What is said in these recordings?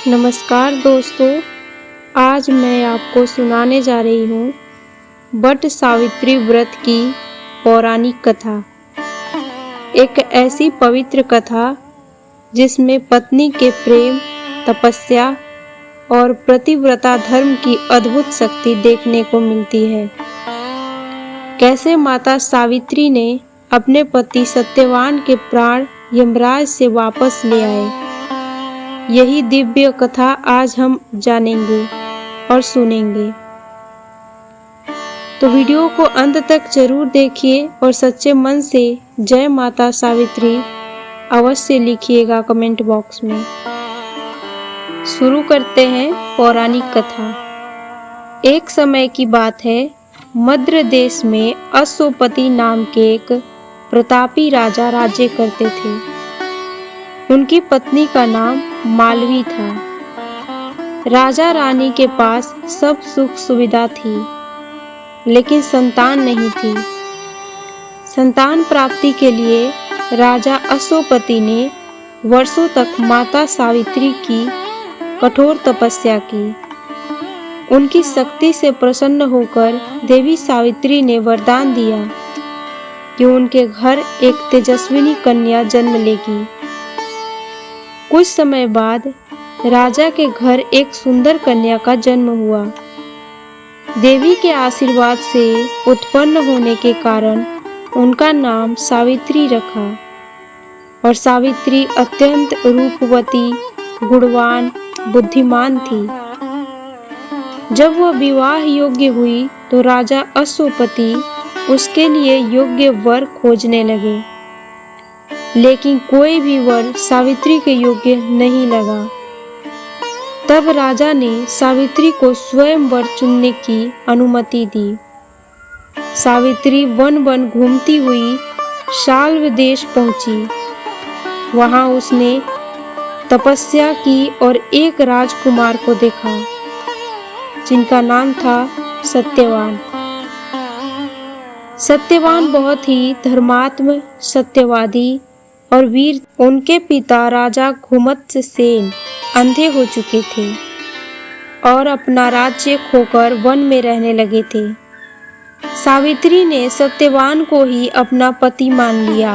नमस्कार दोस्तों, आज मैं आपको सुनाने जा रही हूँ वट सावित्री व्रत की पौराणिक कथा। एक ऐसी पवित्र कथा जिसमें पत्नी के प्रेम, तपस्या और प्रतिव्रता धर्म की अद्भुत शक्ति देखने को मिलती है। कैसे माता सावित्री ने अपने पति सत्यवान के प्राण यमराज से वापस ले आए, यही दिव्य कथा आज हम जानेंगे और सुनेंगे। तो वीडियो को अंत तक जरूर देखिए और सच्चे मन से जय माता सावित्री अवश्य लिखिएगा कमेंट बॉक्स में। शुरू करते हैं पौराणिक कथा। एक समय की बात है, मद्र देश में अश्वपति नाम के एक प्रतापी राजा राज्य करते थे। उनकी पत्नी का नाम मालवी था। राजा रानी के पास सब सुख सुविधा थी, लेकिन संतान नहीं थी। संतान प्राप्ति के लिए राजा अश्वपति ने वर्षों तक माता सावित्री की कठोर तपस्या की। उनकी शक्ति से प्रसन्न होकर देवी सावित्री ने वरदान दिया कि उनके घर एक तेजस्विनी कन्या जन्म लेगी। कुछ समय बाद राजा के घर एक सुंदर कन्या का जन्म हुआ। देवी के आशीर्वाद से उत्पन्न होने के कारण उनका नाम सावित्री रखा। और सावित्री अत्यंत रूपवती, गुणवान, बुद्धिमान थी। जब वह विवाह योग्य हुई तो राजा अश्वपति उसके लिए योग्य वर खोजने लगे, लेकिन कोई भी वर सावित्री के योग्य नहीं लगा। तब राजा ने सावित्री को स्वयं वर चुनने की अनुमति दी। सावित्री वन वन घूमती हुई शाल्व देश पहुंची। वहां उसने तपस्या की और एक राजकुमार को देखा, जिनका नाम था सत्यवान। सत्यवान बहुत ही धर्मात्म, सत्यवादी और वीर। उनके पिता राजा घुमत्स सेन अंधे हो चुके थे और अपना राज्य खोकर वन में रहने लगे थे। सावित्री ने सत्यवान को ही अपना पति मान लिया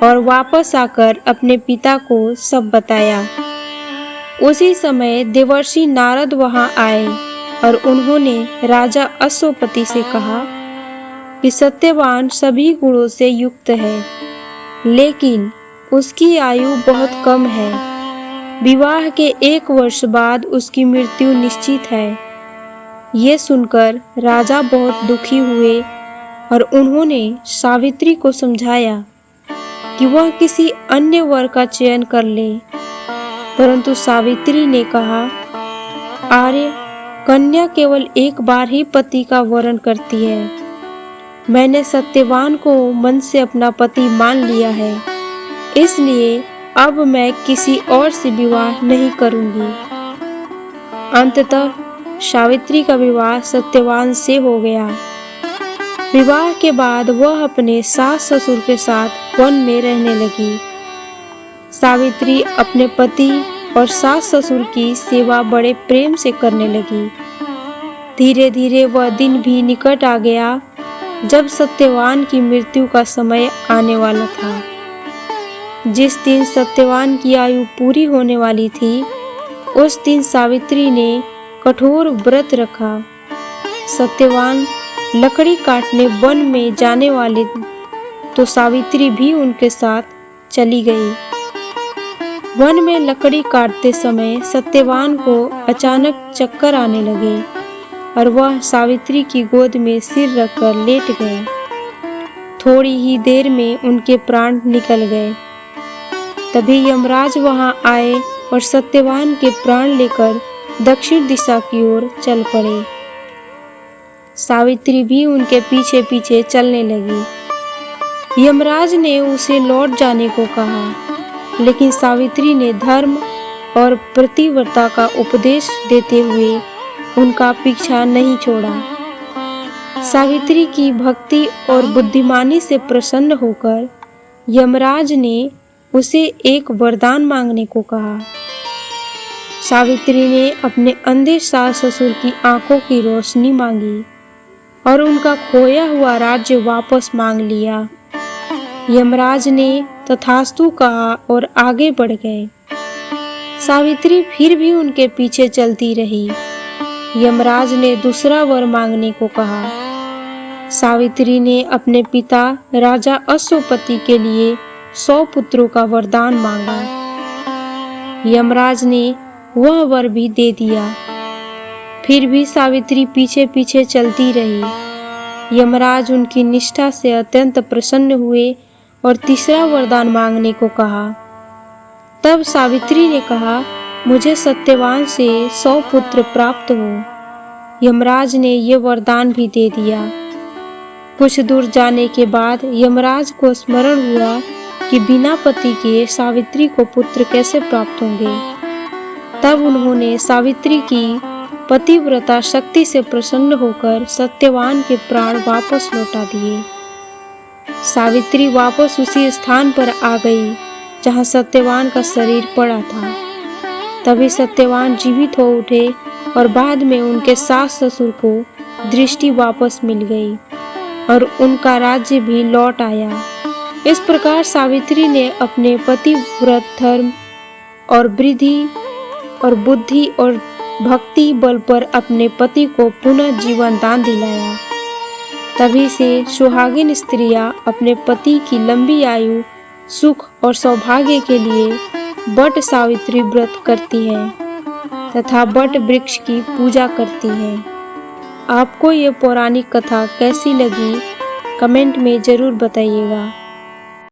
और वापस आकर अपने पिता को सब बताया। उसी समय देवर्षि नारद वहां आए और उन्होंने राजा अश्वपति से कहा कि सत्यवान सभी गुणों से युक्त है, लेकिन उसकी आयु बहुत कम है। विवाह के 1 वर्ष बाद उसकी मृत्यु निश्चित है। ये सुनकर राजा बहुत दुखी हुए और उन्होंने सावित्री को समझाया कि वह किसी अन्य वर का चयन कर ले। परंतु सावित्री ने कहा, आर्य, कन्या केवल एक बार ही पति का वरण करती है। मैंने सत्यवान को मन से अपना पति मान लिया है, इसलिए अब मैं किसी और से विवाह नहीं करूंगी। अंततः सावित्री का विवाह सत्यवान से हो गया। विवाह के बाद वह अपने सास ससुर के साथ वन में रहने लगी। सावित्री अपने पति और सास ससुर की सेवा बड़े प्रेम से करने लगी। धीरे धीरे वह दिन भी निकट आ गया जब सत्यवान की मृत्यु का समय आने वाला था। जिस दिन सत्यवान की आयु पूरी होने वाली थी, उस दिन सावित्री ने कठोर व्रत रखा। सत्यवान लकड़ी काटने वन में जाने वाले तो सावित्री भी उनके साथ चली गई। वन में लकड़ी काटते समय सत्यवान को अचानक चक्कर आने लगे और वह सावित्री की गोद में सिर रखकर लेट गए। थोड़ी ही देर में उनके प्राण निकल गए। तभी यमराज वहां आए और सत्यवान के प्राण लेकर दक्षिण दिशा की ओर चल पड़े। सावित्री भी उनके पीछे पीछे चलने लगी। यमराज ने उसे लौट जाने को कहा, लेकिन सावित्री ने धर्म और प्रतिव्रता का उपदेश देते हुए उनका पीछा नहीं छोड़ा। सावित्री की भक्ति और बुद्धिमानी से प्रसन्न होकर यमराज ने उसे एक वरदान मांगने को कहा। सावित्री ने अपने अंधे सास ससुर की आंखों की रोशनी मांगी और उनका खोया हुआ राज्य वापस मांग लिया। यमराज ने तथास्तु कहा और आगे बढ़ गए। सावित्री फिर भी उनके पीछे चलती रही। यमराज ने दूसरा वर मांगने को कहा। सावित्री ने अपने पिता राजा अश्वपति के लिए 100 पुत्रों का वरदान मांगा। यमराज ने वह वर भी दे दिया। फिर भी सावित्री पीछे पीछे चलती रही। यमराज उनकी निष्ठा से अत्यंत प्रसन्न हुए और तीसरा वरदान मांगने को कहा। तब सावित्री ने कहा, मुझे सत्यवान से 100 पुत्र प्राप्त हो। यमराज ने ये वरदान भी दे दिया। कुछ दूर जाने के बाद यमराज को स्मरण हुआ कि बिना पति के सावित्री को पुत्र कैसे प्राप्त होंगे। तब उन्होंने सावित्री की पतिव्रता शक्ति से प्रसन्न होकर सत्यवान के प्राण वापस लौटा दिए। सावित्री वापस उसी स्थान पर आ गई जहाँ सत्यवान का शरीर पड़ा था। तभी सत्यवान जीवित हो उठे और बाद में उनके सास ससुर को दृष्टि वापस मिल गई और उनका राज्य भी लौट आया। इस प्रकार सावित्री ने अपने पतिव्रत धर्म और वृद्धि और बुद्धि और भक्ति बल पर अपने पति को पुनः जीवन दान दिलाया। तभी से सुहागिन स्त्रियां अपने पति की लंबी आयु, सुख और सौभाग्य के लिए वट सावित्री व्रत करती हैं तथा वट वृक्ष की पूजा करती हैं। आपको ये पौराणिक कथा कैसी लगी कमेंट में ज़रूर बताइएगा।